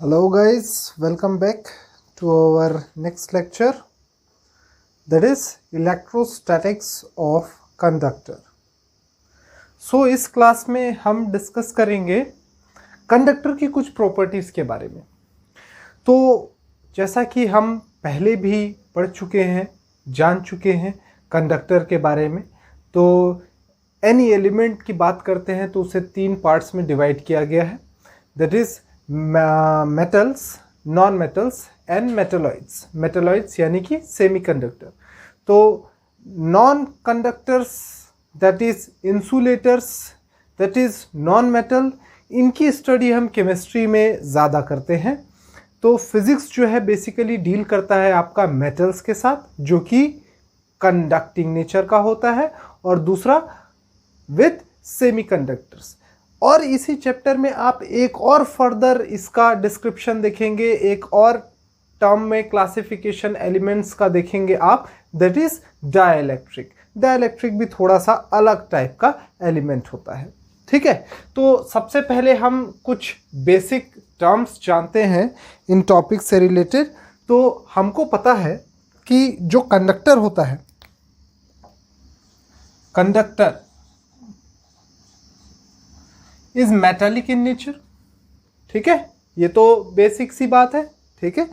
Hello guys, welcome back to our next lecture, that is electrostatics of conductor. So इस class में हम discuss करेंगे conductor की कुछ प्रॉपर्टीज़ के बारे में। तो जैसा कि हम पहले भी पढ़ चुके हैं, जान चुके हैं कंडक्टर के बारे में, तो एनी एलिमेंट की बात करते हैं तो उसे 3 पार्ट्स में डिवाइड किया गया है, that is metals, non metals and metalloids. Metalloids यानी कि सेमीकंडक्टर। तो non conductors that is insulators, that is non metal, इनकी स्टडी हम केमिस्ट्री में ज़्यादा करते हैं। तो फिज़िक्स जो है बेसिकली डील करता है आपका मेटल्स के साथ, जो कि कंडक्टिंग नेचर का होता है, और दूसरा विद सेमीकंडक्टर्स। और इसी चैप्टर में आप एक और फर्दर इसका डिस्क्रिप्शन देखेंगे, एक और टर्म में क्लासिफिकेशन एलिमेंट्स का देखेंगे आप, दैट इज डाइलेक्ट्रिक। डाइलेक्ट्रिक भी थोड़ा सा अलग टाइप का एलिमेंट होता है, ठीक है। तो सबसे पहले हम कुछ बेसिक टर्म्स जानते हैं इन टॉपिक से रिलेटेड। तो हमको पता है कि जो कंडक्टर होता है, conductor is metallic in nature, ठीक है। ये तो बेसिक सी बात है, ठीक है,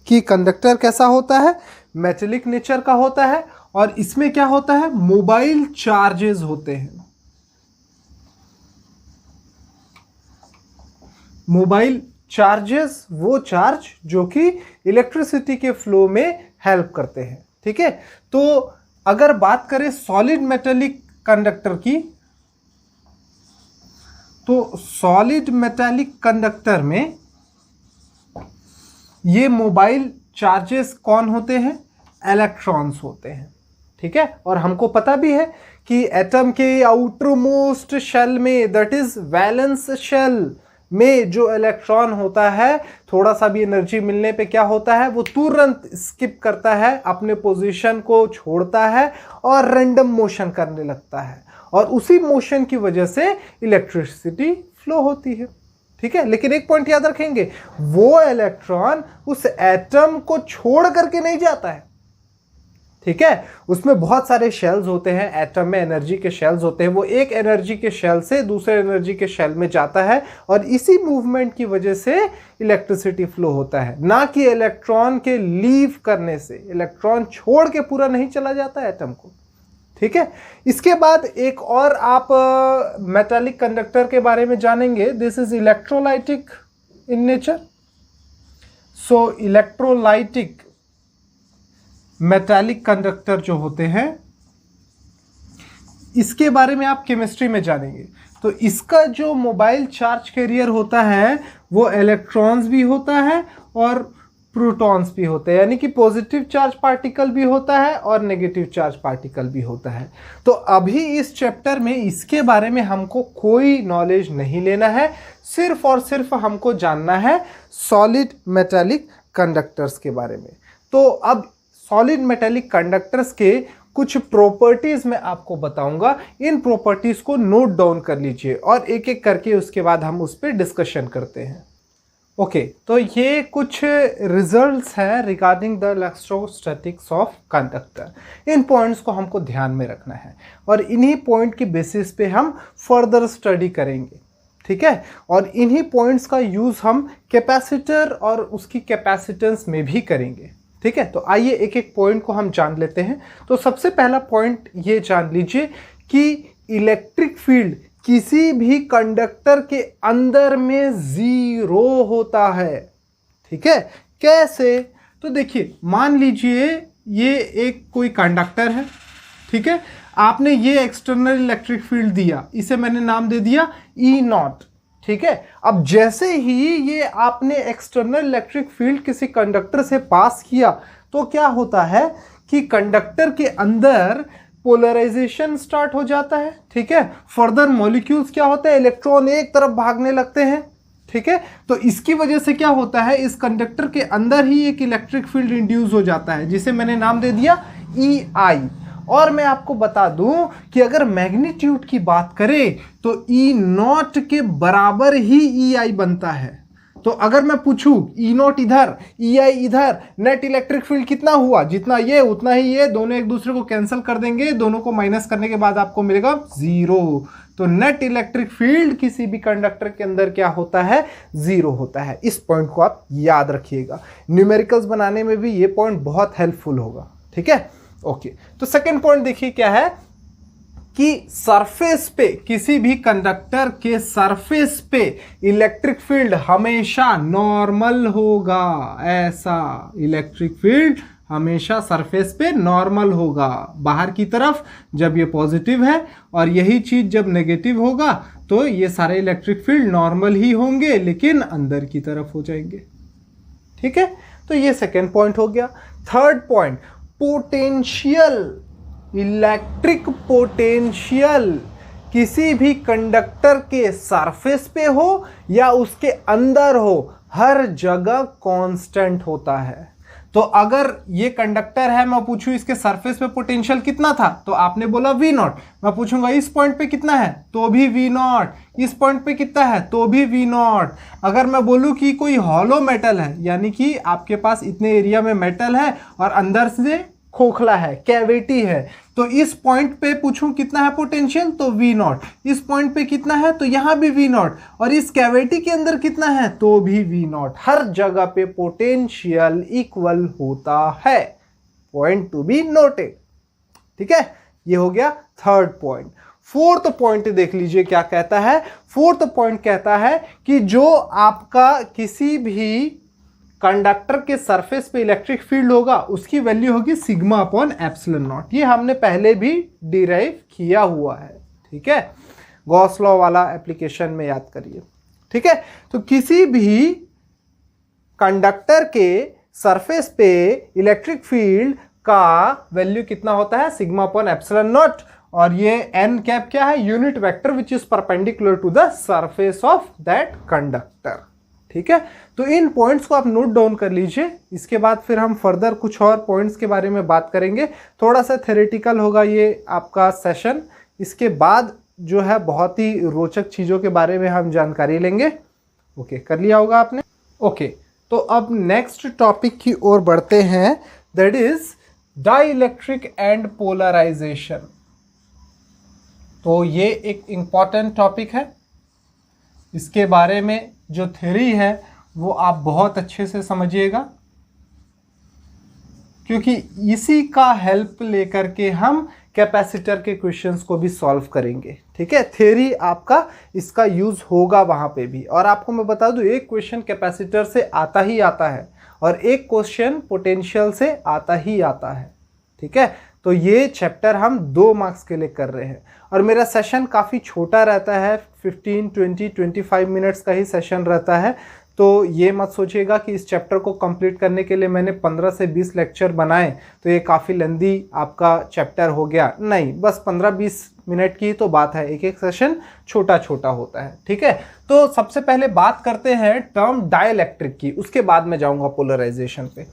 कि कंडक्टर कैसा होता है, मेटालिक नेचर का होता है, और इसमें क्या होता है, मोबाइल चार्जेस होते हैं। मोबाइल चार्जेस वो चार्ज जो कि इलेक्ट्रिसिटी के फ्लो में हेल्प करते हैं, ठीक है। तो अगर बात करें सॉलिड मेटालिक कंडक्टर की, तो सॉलिड मेटालिक कंडक्टर में ये मोबाइल चार्जेस कौन होते हैं, इलेक्ट्रॉन्स होते हैं, ठीक है। और हमको पता भी है कि एटम के आउटर मोस्ट शेल में, दैट इज वैलेंस शेल में, जो इलेक्ट्रॉन होता है, थोड़ा सा भी एनर्जी मिलने पे क्या होता है, वो तुरंत स्किप करता है, अपने पोजीशन को छोड़ता है और रैंडम मोशन करने लगता है, और उसी मोशन की वजह से इलेक्ट्रिसिटी फ्लो होती है, ठीक है। लेकिन एक पॉइंट याद रखेंगे, वो इलेक्ट्रॉन उस एटम को छोड़ करके नहीं जाता है, ठीक है। उसमें बहुत सारे शेल्स होते हैं, एटम में एनर्जी के शेल्स होते हैं, वो एक एनर्जी के शेल से दूसरे एनर्जी के शेल में जाता है, और इसी मूवमेंट की वजह से इलेक्ट्रिसिटी फ्लो होता है, ना कि इलेक्ट्रॉन के लीव करने से। इलेक्ट्रॉन छोड़ के पूरा नहीं चला जाता है एटम को, ठीक है। इसके बाद एक और आप मेटालिक कंडक्टर के बारे में जानेंगे, this is electrolytic in nature. So electrolytic metallic conductor जो होते हैं, इसके बारे में आप केमिस्ट्री में जानेंगे। तो इसका जो मोबाइल चार्ज कैरियर होता है, वो इलेक्ट्रॉन्स भी होता है और प्रोटॉन्स भी होते हैं, यानी कि पॉजिटिव चार्ज पार्टिकल भी होता है और नेगेटिव चार्ज पार्टिकल भी होता है। तो अभी इस चैप्टर में इसके बारे में हमको कोई नॉलेज नहीं लेना है, सिर्फ और सिर्फ हमको जानना है सॉलिड मेटालिक कंडक्टर्स के बारे में। तो अब सॉलिड मेटालिक कंडक्टर्स के कुछ प्रॉपर्टीज़ मैं आपको बताऊंगा, इन प्रॉपर्टीज़ को नोट डाउन कर लीजिए, और एक एक करके उसके बाद हम उस पर डिस्कशन करते हैं। ओके, तो ये कुछ रिजल्ट्स हैं regarding the electrostatics of conductor. In points को हमको ध्यान में रखना है, और इन्हीं पॉइंट की बेसिस पे हम फर्दर स्टडी करेंगे, ठीक है। और इन्हीं पॉइंट्स का यूज़ हम कैपेसिटर और उसकी कैपेसिटेंस में भी करेंगे, ठीक है। तो आइए एक एक पॉइंट को हम जान लेते हैं। तो सबसे पहला पॉइंट ये जान लीजिए कि इलेक्ट्रिक फील्ड किसी भी कंडक्टर के अंदर में 0 होता है, ठीक है। कैसे? तो देखिए, मान लीजिए ये एक कोई कंडक्टर है, ठीक है। आपने ये एक्सटर्नल इलेक्ट्रिक फील्ड दिया, इसे मैंने नाम दे दिया E0, ठीक है। अब जैसे ही ये आपने एक्सटर्नल इलेक्ट्रिक फील्ड किसी कंडक्टर से पास किया, तो क्या होता है कि कंडक्टर के अंदर पोलराइजेशन स्टार्ट हो जाता है, ठीक है। फर्दर मॉलिक्यूल्स क्या होते हैं, इलेक्ट्रॉन एक तरफ भागने लगते हैं, ठीक है। तो इसकी वजह से क्या होता है, इस कंडक्टर के अंदर ही एक इलेक्ट्रिक फील्ड इंड्यूस हो जाता है, जिसे मैंने नाम दे दिया EI। और मैं आपको बता दूं कि अगर मैग्नीट्यूड की बात करें तो E0 के बराबर ही EI बनता है। तो अगर मैं पूछूं ई नॉट इधर, ई आई इधर, नेट इलेक्ट्रिक फील्ड कितना हुआ, जितना ये उतना ही ये, दोनों एक दूसरे को कैंसिल कर देंगे, दोनों को माइनस करने के बाद आपको मिलेगा 0। तो नेट इलेक्ट्रिक फील्ड किसी भी कंडक्टर के अंदर क्या होता है, 0 होता है। इस पॉइंट को आप याद रखिएगा, न्यूमेरिकल्स बनाने में भी ये पॉइंट बहुत हेल्पफुल होगा। ठीक है, ओके। तो सेकेंड पॉइंट देखिए क्या है कि सरफेस पे, किसी भी कंडक्टर के सरफेस पे इलेक्ट्रिक फील्ड हमेशा नॉर्मल होगा। ऐसा इलेक्ट्रिक फील्ड हमेशा सरफेस पे नॉर्मल होगा, बाहर की तरफ जब ये पॉजिटिव है, और यही चीज जब नेगेटिव होगा तो ये सारे इलेक्ट्रिक फील्ड नॉर्मल ही होंगे लेकिन अंदर की तरफ हो जाएंगे। ठीक है, तो ये सेकेंड पॉइंट हो गया। Third point, potential, electric potential किसी भी कंडक्टर के सरफेस पे हो या उसके अंदर हो, हर जगह कांस्टेंट होता है। तो अगर ये कंडक्टर है, मैं पूछूं इसके सरफेस पे पोटेंशियल कितना था, तो आपने बोला V नॉट। मैं पूछूंगा इस पॉइंट पे कितना है, तो भी V नॉट। इस पॉइंट पे कितना है, तो भी V नॉट। अगर मैं बोलूं कि कोई हॉलो मेटल है, यानी कि आपके पास इतने एरिया में मेटल है और अंदर से खोखला है, कैविटी है, तो इस पॉइंट पे पूछूं कितना है पोटेंशियल, तो V नॉट। इस पॉइंट पे कितना है, तो यहां भी V नॉट, और इस कैविटी के अंदर कितना है, तो भी V नॉट। हर जगह पे पोटेंशियल इक्वल होता है। Point to be noted. ठीक है, ये हो गया थर्ड पॉइंट। फोर्थ पॉइंट देख लीजिए क्या कहता है। फोर्थ पॉइंट कहता है कि जो आपका किसी भी कंडक्टर के सरफेस पे इलेक्ट्रिक फील्ड होगा उसकी वैल्यू होगी सिग्मा अपॉन एप्सिलॉन नॉट। ये हमने पहले भी डिराइव किया हुआ है। ठीक है, गॉस लॉ वाला एप्लीकेशन में याद करिए। ठीक है, तो किसी भी कंडक्टर के सरफेस पे इलेक्ट्रिक फील्ड का वैल्यू कितना होता है, सिग्मा अपॉन एप्सिलॉन नॉट, और ये एन कैप क्या है, unit vector which is perpendicular to the surface of that conductor. ठीक है, तो इन पॉइंट्स को आप नोट डाउन कर लीजिए। इसके बाद फिर हम फर्दर कुछ और पॉइंट्स के बारे में बात करेंगे। थोड़ा सा थ्योरेटिकल होगा ये आपका सेशन। इसके बाद जो है बहुत ही रोचक चीज़ों के बारे में हम जानकारी लेंगे। ओके, कर लिया होगा आपने। ओके, तो अब नेक्स्ट टॉपिक की ओर बढ़ते हैं, that is dielectric and polarisation. तो ये एक इम्पॉर्टेंट टॉपिक है। इसके बारे में जो थ्योरी है वो आप बहुत अच्छे से समझिएगा, क्योंकि इसी का हेल्प लेकर के हम कैपेसिटर के क्वेश्चंस को भी सॉल्व करेंगे। ठीक है, थ्योरी आपका इसका यूज होगा वहां पे भी। और आपको मैं बता दूं, एक क्वेश्चन कैपेसिटर से आता ही आता है और एक क्वेश्चन पोटेंशियल से आता ही आता है। ठीक है, तो ये चैप्टर हम 2 मार्क्स के लिए कर रहे हैं और मेरा सेशन काफ़ी छोटा रहता है, 15, 20, 25 मिनट्स का ही सेशन रहता है। तो ये मत सोचिएगा कि इस चैप्टर को कंप्लीट करने के लिए मैंने 15 से 20 लेक्चर बनाए तो ये काफ़ी लेंदी आपका चैप्टर हो गया। नहीं, बस 15-20 मिनट की तो बात है, एक एक सेशन छोटा छोटा होता है। ठीक है, तो सबसे पहले बात करते हैं टर्म डाइइलेक्ट्रिक की, उसके बाद में जाऊँगा पोलराइजेशन पे।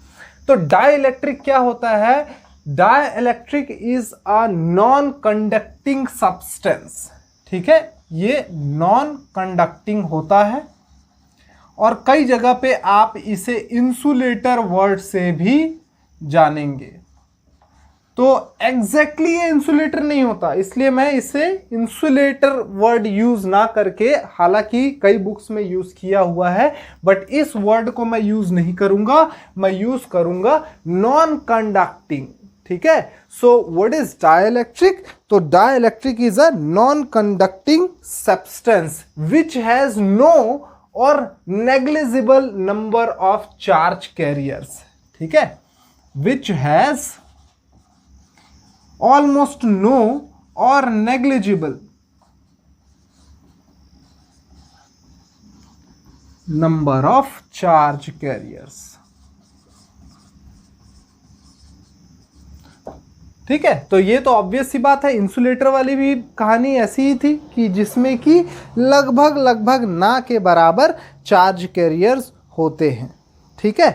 तो डाइइलेक्ट्रिक क्या होता है? Dielectric is a non conducting substance. ठीक है, ये नॉन कंडक्टिंग होता है और कई जगह पे आप इसे इंसुलेटर वर्ड से भी जानेंगे। तो एग्जैक्टली ये इंसुलेटर नहीं होता, इसलिए मैं इसे इंसुलेटर वर्ड यूज ना करके, हालांकि कई बुक्स में यूज किया हुआ है, बट इस वर्ड को मैं यूज नहीं करूंगा, मैं यूज करूंगा नॉन कंडक्टिंग। ठीक है, सो व्हाट इज डाइइलेक्ट्रिक? तो dielectric is a non conducting substance which has no or negligible number of charge carriers. ठीक है, which has almost no or negligible number of charge carriers. ठीक है, तो ये तो ऑब्वियस सी बात है। इंसुलेटर वाली भी कहानी ऐसी ही थी कि जिसमें कि लगभग ना के बराबर चार्ज कैरियर्स होते हैं। ठीक है,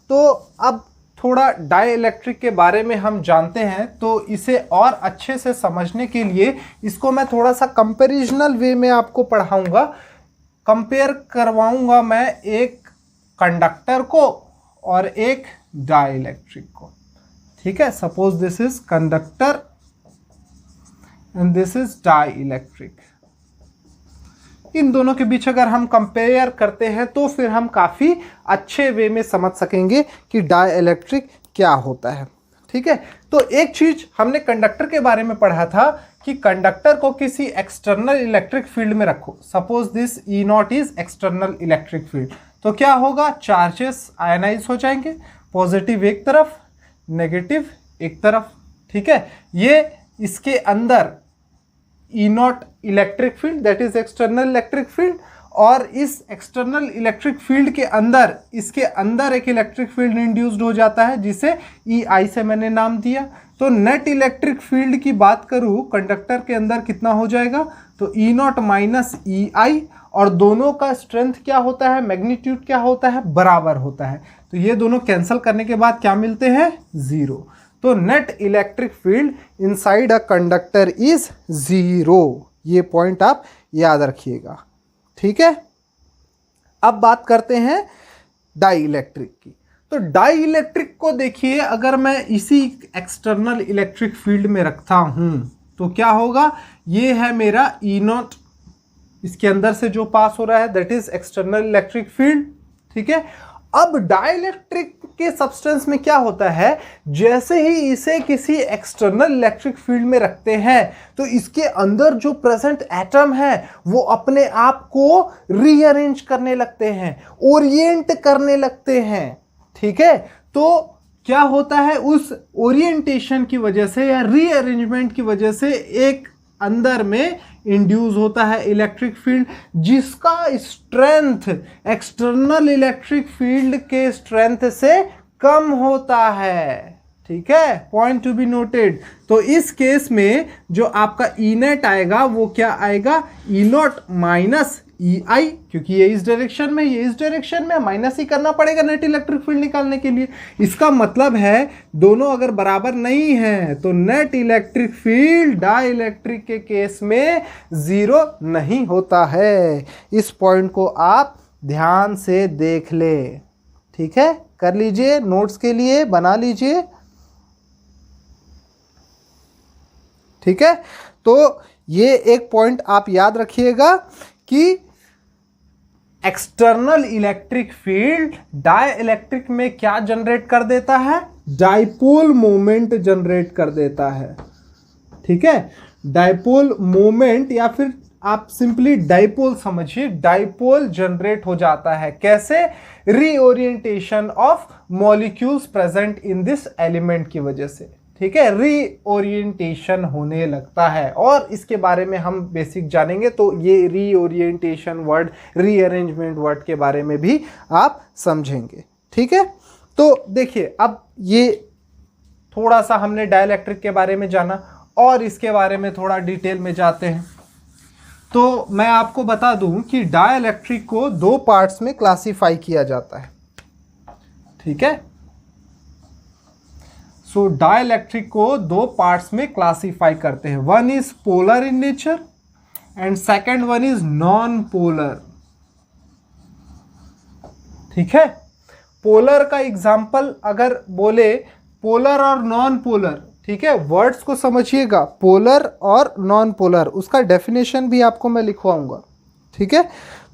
तो अब थोड़ा डाइइलेक्ट्रिक के बारे में हम जानते हैं, तो इसे और अच्छे से समझने के लिए इसको मैं थोड़ा सा कंपैरिजनल वे में आपको पढ़ाऊंगा। कंपेयर करवाऊंगा मैं एक कंडक्टर को और एक डाइलेक्ट्रिक को। ठीक है, suppose this is conductor and this is dielectric. इन दोनों के बीच अगर हम कंपेयर करते हैं तो फिर हम काफ़ी अच्छे वे में समझ सकेंगे कि डाइलेक्ट्रिक क्या होता है। ठीक है, तो एक चीज हमने कंडक्टर के बारे में पढ़ा था कि कंडक्टर को किसी एक्सटर्नल इलेक्ट्रिक फील्ड में रखो। Suppose this E not is external electric field, तो क्या होगा, चार्जेस आयनाइज हो जाएंगे, पॉजिटिव एक तरफ, नेगेटिव एक तरफ। ठीक है, ये इसके अंदर E naught electric field that is external electric field, और इस एक्सटर्नल इलेक्ट्रिक फील्ड के अंदर इसके अंदर एक इलेक्ट्रिक फील्ड इंड्यूस्ड हो जाता है जिसे ई आई से मैंने नाम दिया। तो नेट इलेक्ट्रिक फील्ड की बात करूं कंडक्टर के अंदर कितना हो जाएगा, तो ई नॉट माइनस ई आई, और दोनों का स्ट्रेंथ क्या होता है, मैग्नीट्यूड क्या होता है, बराबर होता है। तो ये दोनों कैंसिल करने के बाद क्या मिलते हैं, जीरो। तो net electric field inside a conductor is zero. ये पॉइंट आप याद रखिएगा। ठीक है, अब बात करते हैं डाइलेक्ट्रिक की। तो डाइलेक्ट्रिक को देखिए, अगर मैं इसी एक्सटर्नल इलेक्ट्रिक फील्ड में रखता हूं तो क्या होगा, ये है मेरा ई नॉट, इसके अंदर से जो पास हो रहा है that is external electric field. ठीक है, अब डाइलेक्ट्रिक के सब्सटेंस में क्या होता है, जैसे ही इसे किसी एक्सटर्नल इलेक्ट्रिक फील्ड में रखते हैं तो इसके अंदर जो प्रेजेंट एटम है वो अपने आप को रीअरेंज करने लगते हैं, ओरिएंट करने लगते हैं। ठीक है, तो क्या होता है, उस ओरिएंटेशन की वजह से या रीअरेंजमेंट की वजह से एक अंदर में इंड्यूस होता है इलेक्ट्रिक फील्ड जिसका स्ट्रेंथ एक्सटर्नल इलेक्ट्रिक फील्ड के स्ट्रेंथ से कम होता है। ठीक है, पॉइंट टू बी नोटेड। तो इस केस में जो आपका ई नेट आएगा वो क्या आएगा, ई नॉट माइनस ई आई, क्योंकि ये इस डायरेक्शन में, ये इस डायरेक्शन में, माइनस ही करना पड़ेगा नेट इलेक्ट्रिक फील्ड निकालने के लिए। इसका मतलब है दोनों अगर बराबर नहीं है तो नेट इलेक्ट्रिक फील्ड डाइलेक्ट्रिक के केस में जीरो नहीं होता है। इस पॉइंट को आप ध्यान से देख ले। ठीक है, कर लीजिए, नोट्स के लिए बना लीजिए। ठीक है, तो ये एक पॉइंट आप याद रखिएगा कि एक्सटर्नल इलेक्ट्रिक फील्ड डाइलेक्ट्रिक में क्या जनरेट कर देता है, डाइपोल मोमेंट जनरेट कर देता है। ठीक है, डाइपोल मोमेंट या फिर आप सिंपली डाइपोल समझिए, डाइपोल जनरेट हो जाता है। कैसे, reorientation of molecules present in this element की वजह से। ठीक है, रीओरिएंटेशन होने लगता है, और इसके बारे में हम बेसिक जानेंगे तो ये रीओरिएंटेशन वर्ड, रीअरेंजमेंट वर्ड के बारे में भी आप समझेंगे। ठीक है, तो देखिए अब ये थोड़ा सा हमने डाइलेक्ट्रिक के बारे में जाना और इसके बारे में थोड़ा डिटेल में जाते हैं। तो मैं आपको बता दूं कि डाइलेक्ट्रिक को दो पार्ट्स में क्लासिफाई किया जाता है। ठीक है, सो डाइलेक्ट्रिक को दो पार्ट्स में क्लासिफाई करते हैं। One is polar in nature and second one is non polar. ठीक है, पोलर का एग्जाम्पल अगर बोले, पोलर और नॉन पोलर, ठीक है, वर्ड्स को समझिएगा, पोलर और नॉन पोलर, उसका डेफिनेशन भी आपको मैं लिखवाऊंगा। ठीक है,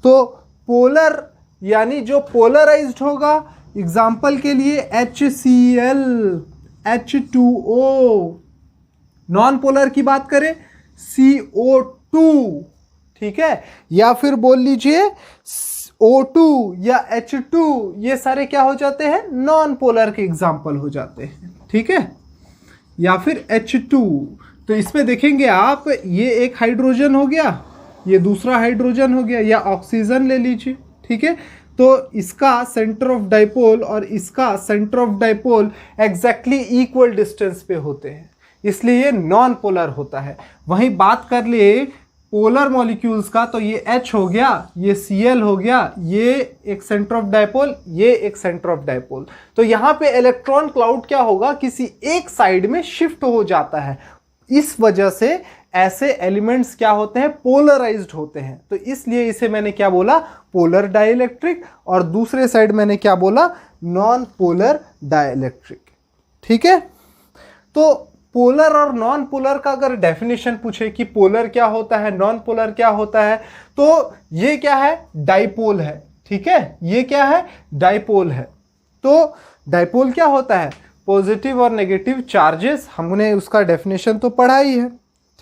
तो पोलर यानी जो पोलराइज्ड होगा, एग्जाम्पल के लिए HCl, H2O। नॉन पोलर की बात करें CO2। ठीक है, या फिर बोल लीजिए O2 या H2, ये सारे क्या हो जाते हैं, नॉन पोलर के एग्जाम्पल हो जाते हैं। ठीक है, या फिर H2। तो इसमें देखेंगे आप, ये एक हाइड्रोजन हो गया, ये दूसरा हाइड्रोजन हो गया, या ऑक्सीजन ले लीजिए। ठीक है, तो इसका सेंटर ऑफ डाइपोल और इसका centre of dipole exactly equal distance पे होते हैं, इसलिए ये नॉन पोलर होता है। वहीं बात कर लिए पोलर मॉलिक्यूल्स का, तो ये H हो गया, ये Cl हो गया, ये एक सेंटर ऑफ डाइपोल, ये एक सेंटर ऑफ डाइपोल। तो यहाँ पे इलेक्ट्रॉन क्लाउड क्या होगा, किसी एक साइड में शिफ्ट हो जाता है। इस वजह से ऐसे एलिमेंट्स क्या होते हैं, पोलराइज्ड होते हैं, तो इसलिए इसे मैंने क्या बोला, पोलर डाइइलेक्ट्रिक, और दूसरे साइड मैंने क्या बोला, नॉन पोलर डाइइलेक्ट्रिक। ठीक है, तो पोलर और नॉन पोलर का अगर डेफिनेशन पूछे कि पोलर क्या होता है, नॉन पोलर क्या होता है, तो ये क्या है, डाइपोल है। ठीक है, ये क्या है, डाइपोल है। तो डाइपोल क्या होता है, पॉजिटिव और नेगेटिव चार्जेस, हमने उसका डेफिनेशन तो पढ़ा ही है।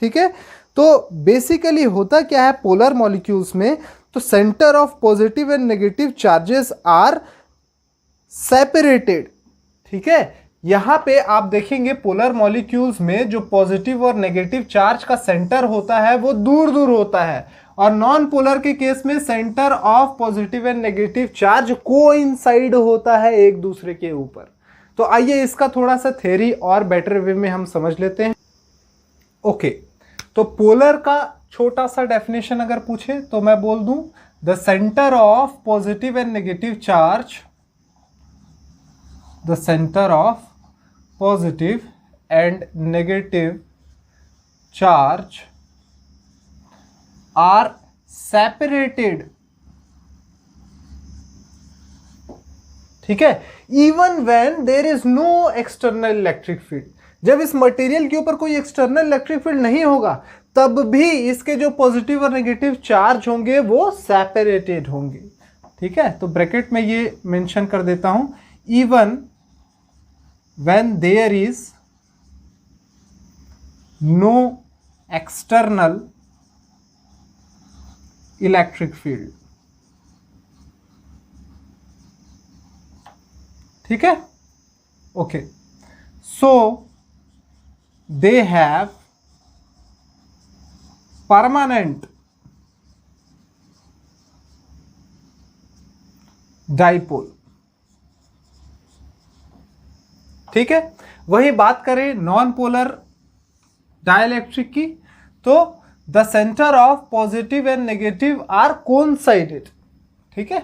ठीक है, तो बेसिकली होता क्या है पोलर मॉलिक्यूल्स में, तो centre of positive and negative charges are separated. ठीक है, यहां पे आप देखेंगे पोलर मॉलिक्यूल्स में जो पॉजिटिव और नेगेटिव चार्ज का सेंटर होता है वो दूर दूर होता है, और नॉन पोलर के केस में centre of positive and negative charge coincide होता है एक दूसरे के ऊपर। तो आइए इसका थोड़ा सा थ्योरी और बेटर वे में हम समझ लेते हैं। ओके, तो पोलर का छोटा सा डेफिनेशन अगर पूछे तो मैं बोल दूं, the centre of positive and negative charge, the centre of positive and negative charge are separated. ठीक है, even when there is no external electric field, जब इस मटेरियल के ऊपर कोई एक्सटर्नल इलेक्ट्रिक फील्ड नहीं होगा तब भी इसके जो पॉजिटिव और नेगेटिव चार्ज होंगे वो सेपरेटेड होंगे। ठीक है, तो ब्रैकेट में ये मेंशन कर देता हूं, even when there is no external electric field. ठीक है, okay, so they have permanent dipole. ठीक है, वही बात करें नॉन पोलर डाइइलेक्ट्रिक की, तो the centre of positive and negative are coincided. ठीक है,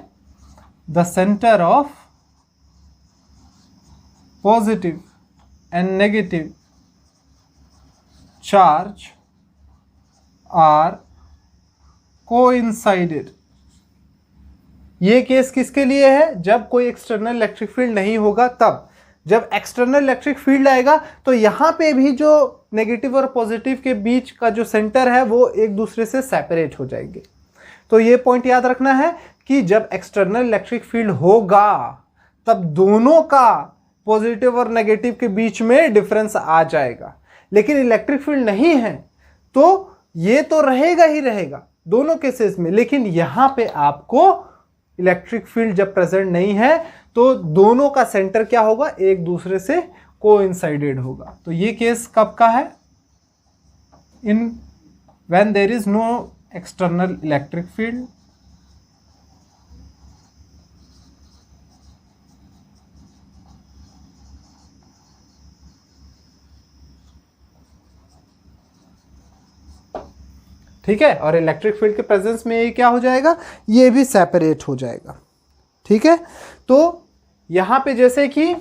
the centre of positive and negative charge are coincided. ये केस किसके लिए है, जब कोई एक्सटर्नल इलेक्ट्रिक फील्ड नहीं होगा तब। जब एक्सटर्नल इलेक्ट्रिक फील्ड आएगा तो यहां पे भी जो नेगेटिव और पॉजिटिव के बीच का जो सेंटर है वो एक दूसरे से सेपरेट हो जाएंगे। तो ये पॉइंट याद रखना है कि जब एक्सटर्नल इलेक्ट्रिक फील्ड होगा तब दोनों का पॉजिटिव और नेगेटिव के बीच में डिफरेंस आ जाएगा, लेकिन इलेक्ट्रिक फील्ड नहीं है तो ये तो रहेगा ही रहेगा दोनों केसेस में, लेकिन यहां पे आपको इलेक्ट्रिक फील्ड जब प्रेजेंट नहीं है तो दोनों का सेंटर क्या होगा, एक दूसरे से कोइंसाइडेड होगा। तो ये केस कब का है, in when there is no external electric field ठीक है, और इलेक्ट्रिक फील्ड के प्रेजेंस में ये क्या हो जाएगा, ये भी सेपरेट हो जाएगा। ठीक है, तो यहां पे जैसे कि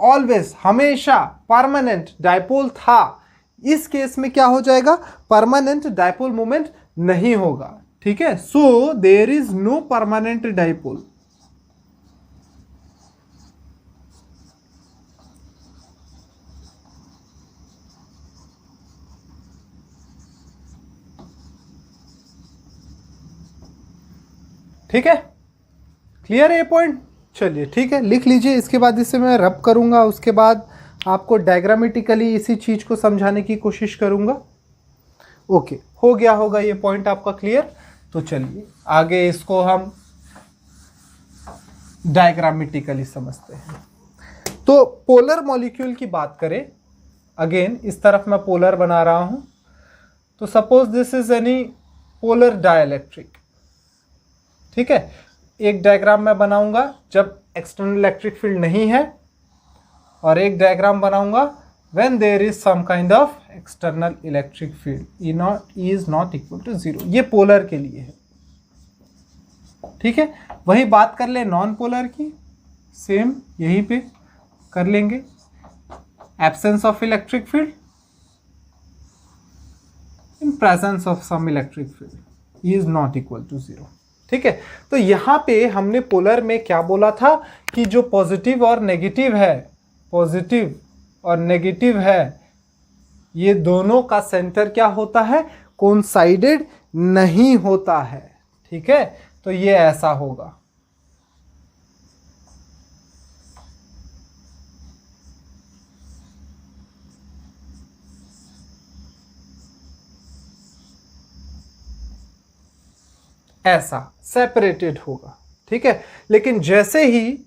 ऑलवेज हमेशा परमानेंट डाइपोल था, इस केस में क्या हो जाएगा, परमानेंट डाइपोल मोमेंट नहीं होगा। ठीक है, so there is no permanent dipole. ठीक है, क्लियर है ये पॉइंट। चलिए ठीक है, लिख लीजिए, इसके बाद इसे मैं रब करूंगा, उसके बाद आपको डायग्रामेटिकली इसी चीज को समझाने की कोशिश करूंगा। ओके, हो गया होगा ये पॉइंट आपका क्लियर। तो चलिए आगे इसको हम डायग्रामेटिकली समझते हैं। तो पोलर मॉलिक्यूल की बात करें, अगेन इस तरफ मैं पोलर बना रहा हूं, तो suppose this is any polar dielectric. ठीक है, एक डायग्राम मैं बनाऊंगा जब एक्सटर्नल इलेक्ट्रिक फील्ड नहीं है, और एक डायग्राम बनाऊंगा when there is some kind of external electric field, E is not equal to 0। ये पोलर के लिए है। ठीक है, वही बात कर ले नॉन पोलर की, सेम यहीं पे कर लेंगे। Absence of electric field, in presence of some electric field is not equal to 0। ठीक है, तो यहाँ पे हमने पोलर में क्या बोला था कि जो पॉजिटिव और नेगेटिव है, पॉजिटिव और नेगेटिव है, ये दोनों का सेंटर क्या होता है, कोइंसाइडेड नहीं होता है। ठीक है, तो ये ऐसा होगा। ऐसा सेपरेटेड होगा। ठीक है, लेकिन जैसे ही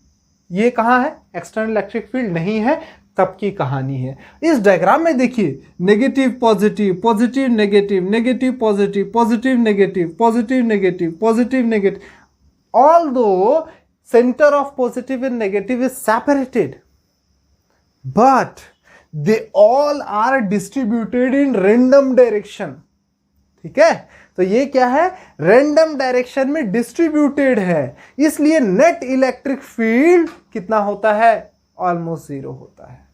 ये कहाँ है, एक्सटर्नल इलेक्ट्रिक फील्ड नहीं है, तब की कहानी है। इस डायग्राम में देखिए, negative positive, positive negative, negative positive, positive negative, positive negative, positive negative, although center of positive and negative is separated, but they all are distributed in random direction। ठीक है, तो ये क्या है, रैंडम डायरेक्शन में distributed है, इसलिए net electric field कितना होता है, ऑलमोस्ट 0 होता है।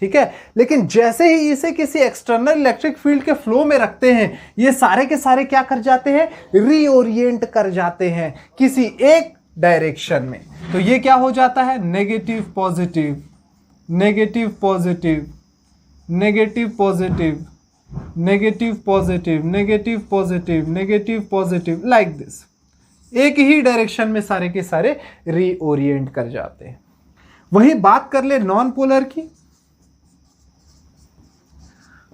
ठीक है, लेकिन जैसे ही इसे किसी एक्सटर्नल इलेक्ट्रिक फील्ड के फ्लो में रखते हैं, ये सारे के सारे क्या कर जाते हैं, रीओरिएंट कर जाते हैं किसी एक डायरेक्शन में। तो ये क्या हो जाता है, negative positive, negative positive, negative positive, negative positive, negative positive, negative positive, like this. एक ही डायरेक्शन में सारे के सारे रीओरिएंट कर जाते हैं। वही बात कर ले नॉन पोलर की,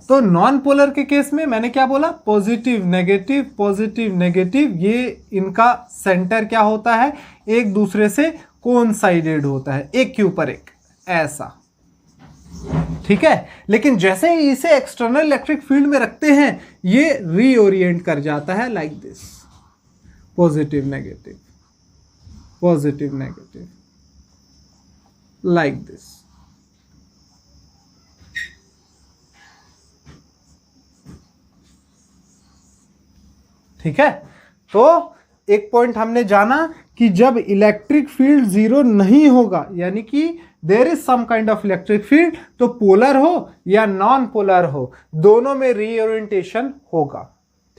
तो नॉन पोलर के केस में मैंने क्या बोला, पॉजिटिव नेगेटिव, पॉजिटिव नेगेटिव, ये इनका सेंटर क्या होता है, एक दूसरे से कोइंसाइडेड होता है, एक के ऊपर एक, ऐसा। ठीक है, लेकिन जैसे ही इसे एक्सटर्नल इलेक्ट्रिक फील्ड में रखते हैं, ये रीओरिएंट कर जाता है, like this, positive negative, positive negative, like this. ठीक है, तो एक पॉइंट हमने जाना कि जब इलेक्ट्रिक फील्ड 0 नहीं होगा, यानी कि there is some kind of electric field, तो पोलर हो या नॉन पोलर हो, दोनों में रीओरिएंटेशन होगा।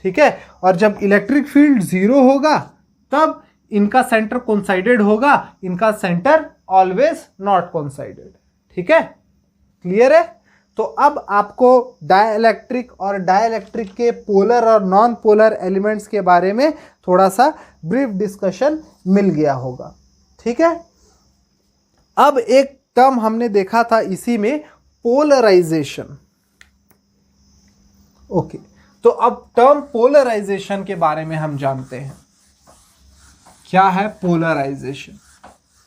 ठीक है, और जब इलेक्ट्रिक फील्ड 0 होगा, तब इनका सेंटर कोइंसाइडेड होगा, इनका सेंटर ऑलवेज नॉट कोइंसाइडेड। ठीक है, क्लियर है। तो अब आपको डाइलेक्ट्रिक और डाइलेक्ट्रिक के पोलर और नॉन पोलर एलिमेंट्स के बारे में थोड़ा सा ब्रीफ डिस्कशन मिल गया होगा। ठीक है, अब एक टर्म हमने देखा था इसी में, पोलराइजेशन। ओके, तो अब टर्म पोलराइजेशन के बारे में हम जानते हैं, क्या है पोलराइजेशन।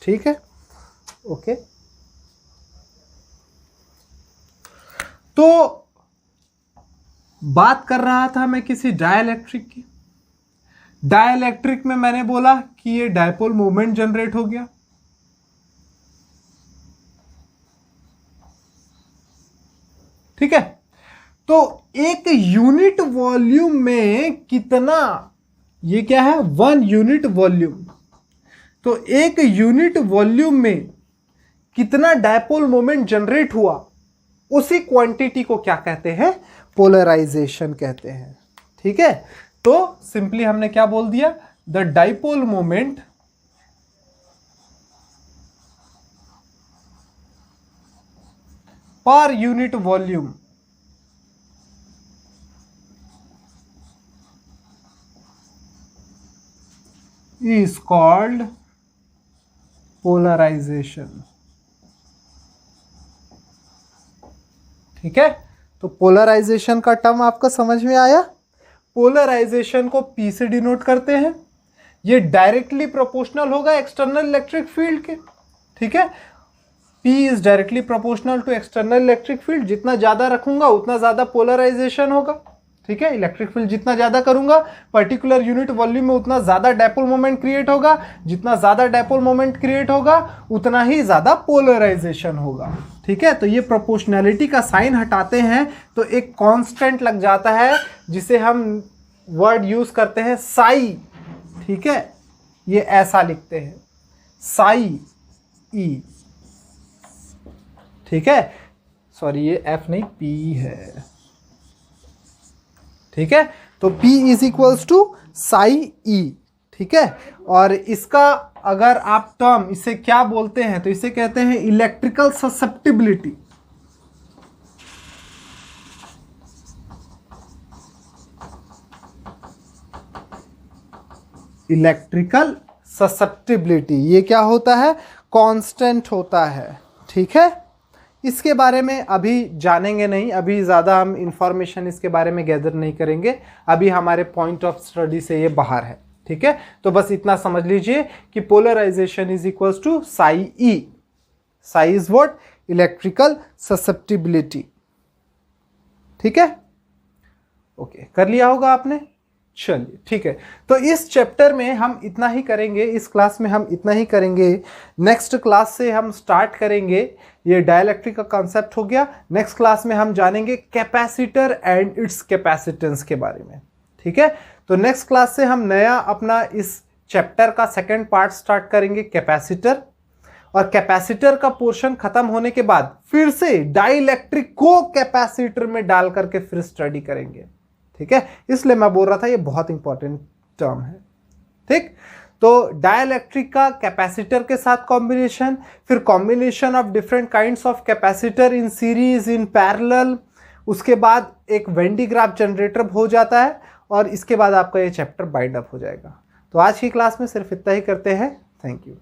ठीक है, ओके, तो बात कर रहा था मैं किसी डाइलेक्ट्रिक की। डाइलेक्ट्रिक में मैंने बोला कि ये डायपोल मोमेंट जनरेट हो गया। ठीक है, तो एक यूनिट वॉल्यूम में कितना, ये क्या है, 1 यूनिट वॉल्यूम, तो एक यूनिट वॉल्यूम में कितना डायपोल मोमेंट जनरेट हुआ, उसी क्वांटिटी को क्या कहते हैं, पोलराइजेशन कहते हैं। ठीक है, तो सिंपली हमने क्या बोल दिया, the dipole moment per unit volume is called polarization। ठीक है, तो पोलराइजेशन का टर्म आपका समझ में आया। पोलराइजेशन को P से डिनोट करते हैं, ये डायरेक्टली प्रोपोर्शनल होगा एक्सटर्नल इलेक्ट्रिक फील्ड के। ठीक है, P is directly proportional to external electric field, जितना ज्यादा रखूंगा उतना ज्यादा पोलराइजेशन होगा। ठीक है, इलेक्ट्रिक फील्ड जितना ज्यादा करूंगा पर्टिकुलर यूनिट वॉल्यूम में, उतना ज्यादा डायपोल मोमेंट क्रिएट होगा, जितना ज्यादा डायपोल मोमेंट क्रिएट होगा उतना ही ज्यादा पोलराइजेशन होगा। ठीक है, तो ये प्रोपोर्शनैलिटी का साइन हटाते हैं तो एक कांस्टेंट लग जाता है, जिसे हम वर्ड यूज करते हैं साई। ठीक है, ये ऐसा लिखते हैं, साई ई। ठीक है, सॉरी ये एफ नहीं, पी है। ठीक है। तो P is equals to psi E, ठीक है। और इसका अगर आप टर्म इसे क्या बोलते हैं तो इसे कहते हैं इलेक्ट्रिकल ससेप्टिबिलिटी। इलेक्ट्रिकल ससेप्टिबिलिटी ये क्या होता है, कांस्टेंट होता है, ठीक है। इसके बारे में अभी जानेंगे नहीं, अभी ज़्यादा हम इंफॉर्मेशन इसके बारे में गैदर नहीं करेंगे, अभी हमारे पॉइंट ऑफ स्टडी से ये बाहर है, ठीक है। तो बस इतना समझ लीजिए कि polarisation is equals to psi E, psi is what, electrical susceptibility, ठीक है। ओके, कर लिया होगा आपने, चलिए ठीक है। तो इस चैप्टर में हम इतना ही करेंगे, इस क्लास में हम इतना ही करेंगे। नेक्स्ट क्लास से हम स्टार्ट करेंगे, ये डाइलेक्ट्रिक का कॉन्सेप्ट हो गया। नेक्स्ट क्लास में हम जानेंगे कैपेसिटर एंड इट्स कैपेसिटेंस के बारे में, ठीक है। तो नेक्स्ट क्लास से हम नया अपना इस चैप्टर का सेकेंड पार्ट स्टार्ट करेंगे, कैपेसिटर। और कैपेसिटर का पोर्शन खत्म होने के बाद फिर से डाइलेक्ट्रिक को कैपेसिटर में डाल करके फिर स्टडी करेंगे, ठीक है। इसलिए मैं बोल रहा था ये बहुत इंपॉर्टेंट टर्म है, ठीक। तो डाइलेक्ट्रिक का कैपेसिटर के साथ कॉम्बिनेशन, फिर combination of different kinds of capacitor in series, in parallel, उसके बाद एक वेन डिग्राफ जनरेटर हो जाता है और इसके बाद आपका ये चैप्टर बाइंड अप हो जाएगा। तो आज की क्लास में सिर्फ इतना ही करते हैं। Thank you.